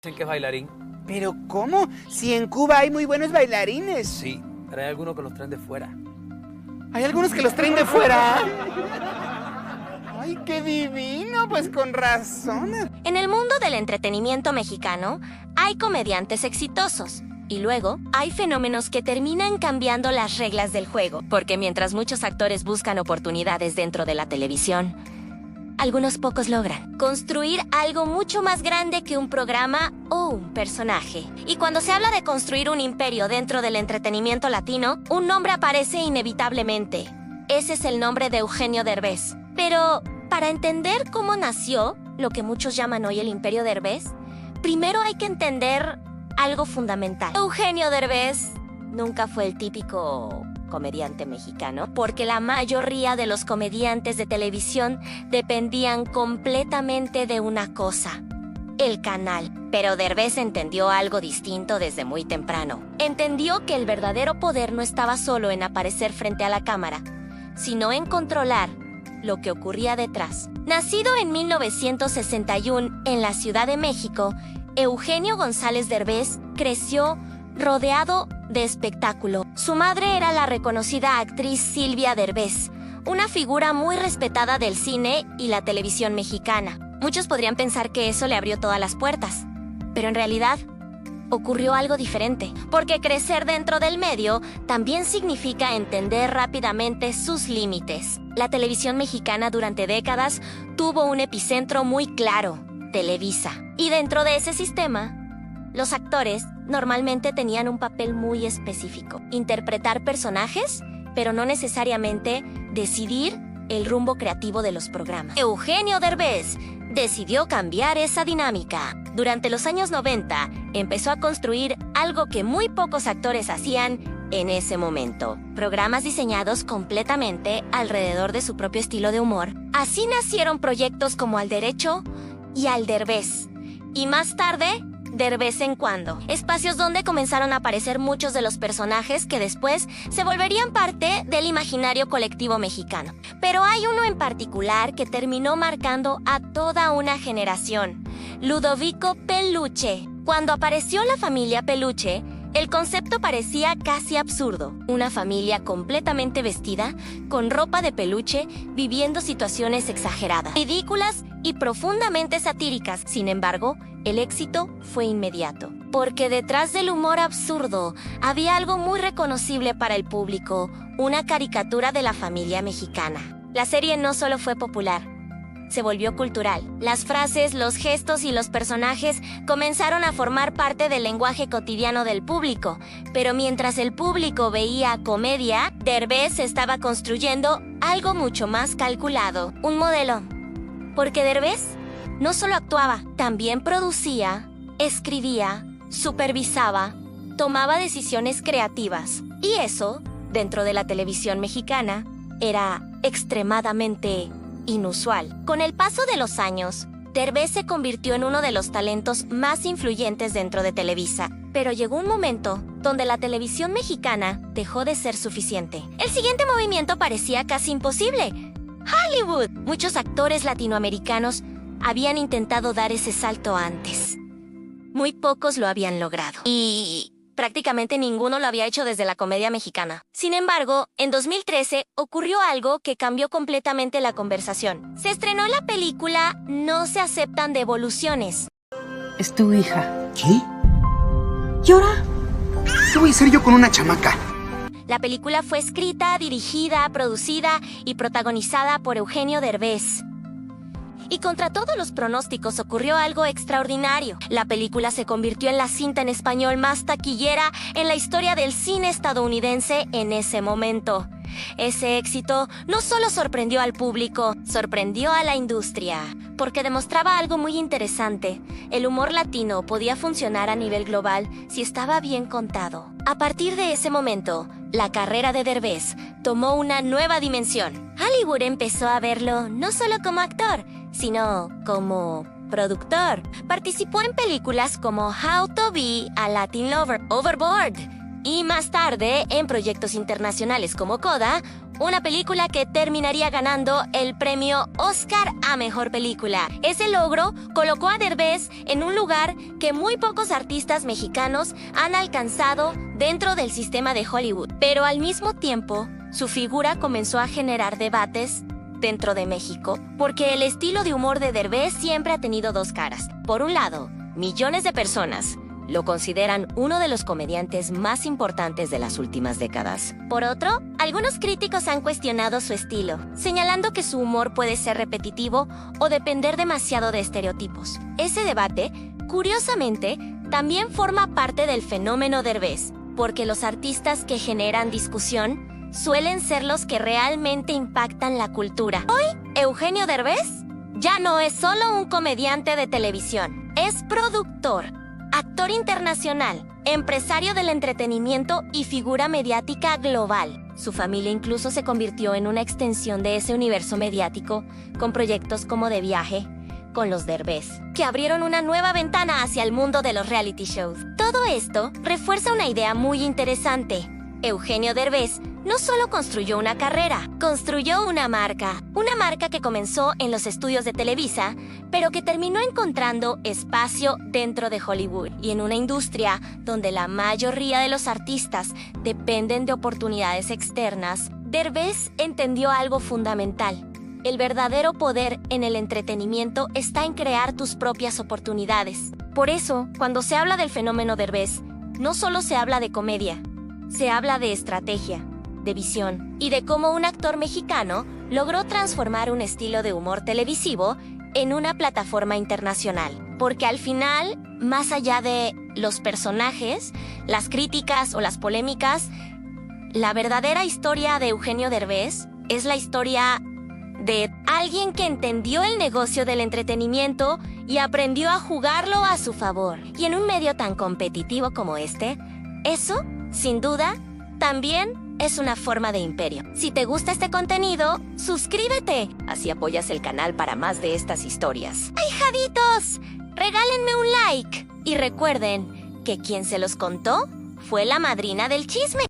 Dicen que es bailarín. ¿Pero cómo? Si en Cuba hay muy buenos bailarines. Sí, pero hay algunos que los traen de fuera. ¿Hay algunos que los traen de fuera? ¡Ay, qué divino! Pues con razón. En el mundo del entretenimiento mexicano, hay comediantes exitosos. Y luego, hay fenómenos que terminan cambiando las reglas del juego. Porque mientras muchos actores buscan oportunidades dentro de la televisión, algunos pocos logran construir algo mucho más grande que un programa o un personaje. Y cuando se habla de construir un imperio dentro del entretenimiento latino, un nombre aparece inevitablemente. Ese es el nombre de Eugenio Derbez. Pero, para entender cómo nació lo que muchos llaman hoy el Imperio Derbez, primero hay que entender algo fundamental. Eugenio Derbez nunca fue el típico comediante mexicano, porque la mayoría de los comediantes de televisión dependían completamente de una cosa: el canal. Pero Derbez entendió algo distinto desde muy temprano. Entendió que el verdadero poder no estaba solo en aparecer frente a la cámara, sino en controlar lo que ocurría detrás. Nacido en 1961 en la Ciudad de México, Eugenio González Derbez creció rodeado de espectáculo. Su madre era la reconocida actriz Silvia Derbez, una figura muy respetada del cine y la televisión mexicana. Muchos podrían pensar que eso le abrió todas las puertas, pero en realidad ocurrió algo diferente, porque crecer dentro del medio también significa entender rápidamente sus límites. La televisión mexicana durante décadas tuvo un epicentro muy claro: Televisa. Y dentro de ese sistema, los actores normalmente tenían un papel muy específico: interpretar personajes, pero no necesariamente decidir el rumbo creativo de los programas. Eugenio Derbez decidió cambiar esa dinámica. Durante los años 90, empezó a construir algo que muy pocos actores hacían en ese momento: programas diseñados completamente alrededor de su propio estilo de humor. Así nacieron proyectos como Al Derecho y Al Derbez, y más tarde, De Vez en Cuando, espacios donde comenzaron a aparecer muchos de los personajes que después se volverían parte del imaginario colectivo mexicano. Pero hay uno en particular que terminó marcando a toda una generación: Ludovico Peluche. Cuando apareció la familia Peluche, el concepto parecía casi absurdo. Una familia completamente vestida, con ropa de peluche, viviendo situaciones exageradas, ridículas y profundamente satíricas. Sin embargo, el éxito fue inmediato, porque detrás del humor absurdo había algo muy reconocible para el público: una caricatura de la familia mexicana. La serie no solo fue popular, se volvió cultural. Las frases, los gestos y los personajes comenzaron a formar parte del lenguaje cotidiano del público. Pero mientras el público veía comedia, Derbez estaba construyendo algo mucho más calculado: un modelo. Porque Derbez no solo actuaba, también producía, escribía, supervisaba, tomaba decisiones creativas. Y eso, dentro de la televisión mexicana, era extremadamente inusual. Con el paso de los años, Derbez se convirtió en uno de los talentos más influyentes dentro de Televisa. Pero llegó un momento donde la televisión mexicana dejó de ser suficiente. El siguiente movimiento parecía casi imposible: Hollywood. Muchos actores latinoamericanos habían intentado dar ese salto antes. Muy pocos lo habían logrado. Y prácticamente ninguno lo había hecho desde la comedia mexicana. Sin embargo, en 2013 ocurrió algo que cambió completamente la conversación. Se estrenó la película No se aceptan devoluciones. Es tu hija. ¿Qué? ¿Y ahora? ¿Qué voy a hacer yo con una chamaca? La película fue escrita, dirigida, producida y protagonizada por Eugenio Derbez. Y contra todos los pronósticos ocurrió algo extraordinario. La película se convirtió en la cinta en español más taquillera en la historia del cine estadounidense en ese momento. Ese éxito no solo sorprendió al público, sorprendió a la industria, porque demostraba algo muy interesante: el humor latino podía funcionar a nivel global si estaba bien contado. A partir de ese momento, la carrera de Derbez tomó una nueva dimensión. Hollywood empezó a verlo no solo como actor, sino como productor. Participó en películas como How to Be a Latin Lover, Overboard, Y más tarde, en proyectos internacionales como Coda, una película que terminaría ganando el premio Oscar a Mejor Película. Ese logro colocó a Derbez en un lugar que muy pocos artistas mexicanos han alcanzado dentro del sistema de Hollywood. Pero al mismo tiempo, su figura comenzó a generar debates dentro de México, porque el estilo de humor de Derbez siempre ha tenido dos caras. Por un lado, millones de personas lo consideran uno de los comediantes más importantes de las últimas décadas. Por otro, algunos críticos han cuestionado su estilo, señalando que su humor puede ser repetitivo o depender demasiado de estereotipos. Ese debate, curiosamente, también forma parte del fenómeno Derbez, porque los artistas que generan discusión suelen ser los que realmente impactan la cultura. Hoy, Eugenio Derbez ya no es solo un comediante de televisión, es productor, actor internacional, empresario del entretenimiento y figura mediática global. Su familia incluso se convirtió en una extensión de ese universo mediático, con proyectos como De Viaje con los Derbez, que abrieron una nueva ventana hacia el mundo de los reality shows. Todo esto refuerza una idea muy interesante. Eugenio Derbez no solo construyó una carrera, construyó una marca que comenzó en los estudios de Televisa, pero que terminó encontrando espacio dentro de Hollywood. Y en una industria donde la mayoría de los artistas dependen de oportunidades externas, Derbez entendió algo fundamental. El verdadero poder en el entretenimiento está en crear tus propias oportunidades. Por eso, cuando se habla del fenómeno Derbez, no solo se habla de comedia, se habla de estrategia, de visión y de cómo un actor mexicano logró transformar un estilo de humor televisivo en una plataforma internacional. Porque al final, más allá de los personajes, las críticas o las polémicas, la verdadera historia de Eugenio Derbez es la historia de alguien que entendió el negocio del entretenimiento y aprendió a jugarlo a su favor. Y en un medio tan competitivo como este, eso, sin duda, también es una forma de imperio. Si te gusta este contenido, suscríbete. Así apoyas el canal para más de estas historias. ¡Ahijaditos! Regálenme un like. Y recuerden que quien se los contó fue la madrina del chisme.